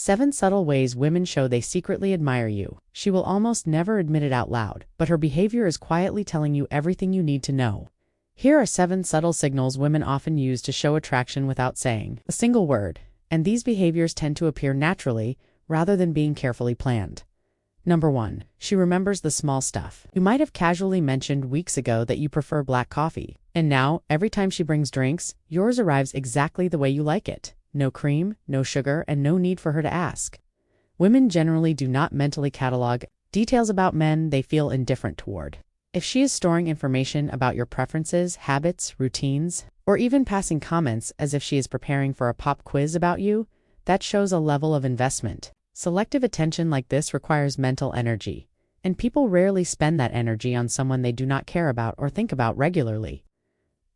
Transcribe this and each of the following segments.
7 subtle ways women show they secretly admire you. She will almost never admit it out loud, but her behavior is quietly telling you everything you need to know. Here are 7 subtle signals women often use to show attraction without saying a single word, and these behaviors tend to appear naturally rather than being carefully planned. Number 1. She remembers the small stuff. You might have casually mentioned weeks ago that you prefer black coffee, and now, every time she brings drinks, yours arrives exactly the way you like it. No cream, no sugar, and no need for her to ask. Women generally do not mentally catalog details about men they feel indifferent toward. If she is storing information about your preferences, habits, routines, or even passing comments as if she is preparing for a pop quiz about you, that shows a level of investment. Selective attention like this requires mental energy, and people rarely spend that energy on someone they do not care about or think about regularly.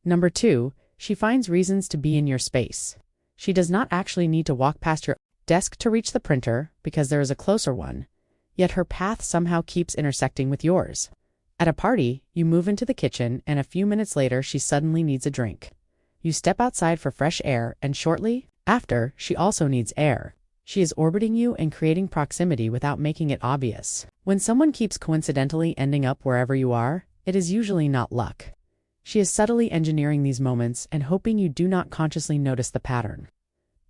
Number 2, she finds reasons to be in your space. She does not actually need to walk past your desk to reach the printer because there is a closer one, yet her path somehow keeps intersecting with yours. At a party, you move into the kitchen, and a few minutes later she suddenly needs a drink. You step outside for fresh air, and shortly after, she also needs air. She is orbiting you and creating proximity without making it obvious. When someone keeps coincidentally ending up wherever you are, it is usually not luck. She is subtly engineering these moments and hoping you do not consciously notice the pattern.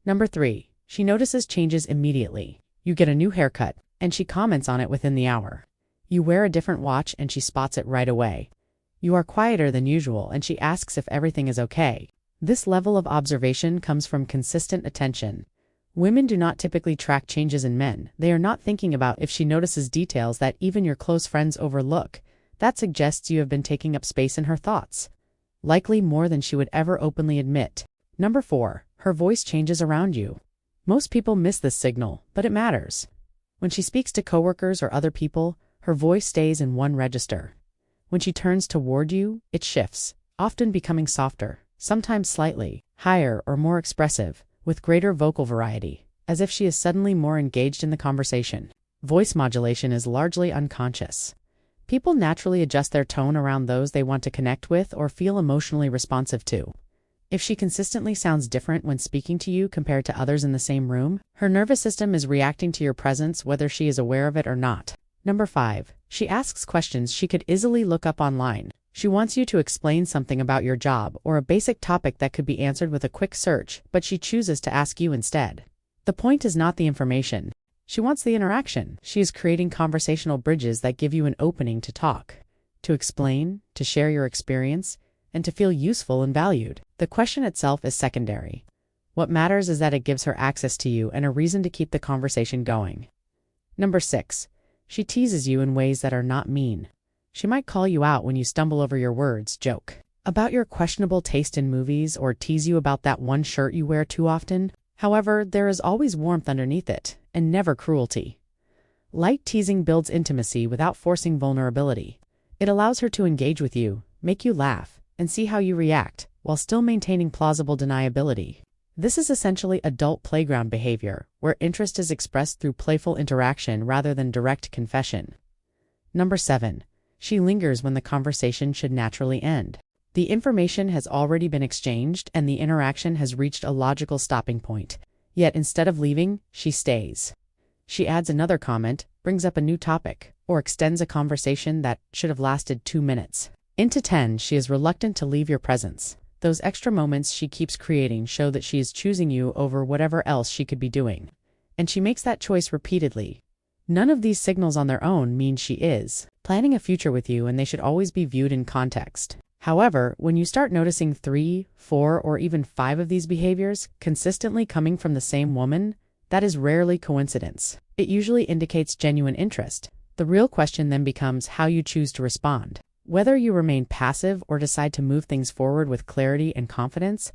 Number 3. She notices changes immediately. You get a new haircut, and she comments on it within the hour. You wear a different watch, and she spots it right away. You are quieter than usual, and she asks if everything is okay. This level of observation comes from consistent attention. Women do not typically track changes in men. They are not thinking about if she notices details that even your close friends overlook. That suggests you have been taking up space in her thoughts, likely more than she would ever openly admit. Number 4. Her voice changes around you. Most people miss this signal, but it matters. When she speaks to coworkers or other people, her voice stays in one register. When she turns toward you, it shifts, often becoming softer, sometimes slightly higher or more expressive, with greater vocal variety, as if she is suddenly more engaged in the conversation. Voice modulation is largely unconscious. People naturally adjust their tone around those they want to connect with or feel emotionally responsive to. If she consistently sounds different when speaking to you compared to others in the same room, her nervous system is reacting to your presence whether she is aware of it or not. Number 5. She asks questions she could easily look up online. She wants you to explain something about your job or a basic topic that could be answered with a quick search, but she chooses to ask you instead. The point is not the information. She wants the interaction. She is creating conversational bridges that give you an opening to talk, to explain, to share your experience, and to feel useful and valued. The question itself is secondary. What matters is that it gives her access to you and a reason to keep the conversation going. Number 6. She teases you in ways that are not mean. She might call you out when you stumble over your words, joke about your questionable taste in movies, or tease you about that one shirt you wear too often. However, there is always warmth underneath it, and never cruelty. Light teasing builds intimacy without forcing vulnerability. It allows her to engage with you, make you laugh, and see how you react, while still maintaining plausible deniability. This is essentially adult playground behavior, where interest is expressed through playful interaction rather than direct confession. Number 7. She lingers when the conversation should naturally end. The information has already been exchanged and the interaction has reached a logical stopping point. Yet instead of leaving, she stays. She adds another comment, brings up a new topic, or extends a conversation that should have lasted 2 minutes. Into 10, she is reluctant to leave your presence. Those extra moments she keeps creating show that she is choosing you over whatever else she could be doing. And she makes that choice repeatedly. None of these signals on their own mean she is planning a future with you, and they should always be viewed in context. However, when you start noticing 3, 4, or even 5 of these behaviors consistently coming from the same woman, that is rarely coincidence. It usually indicates genuine interest. The real question then becomes how you choose to respond. Whether you remain passive or decide to move things forward with clarity and confidence,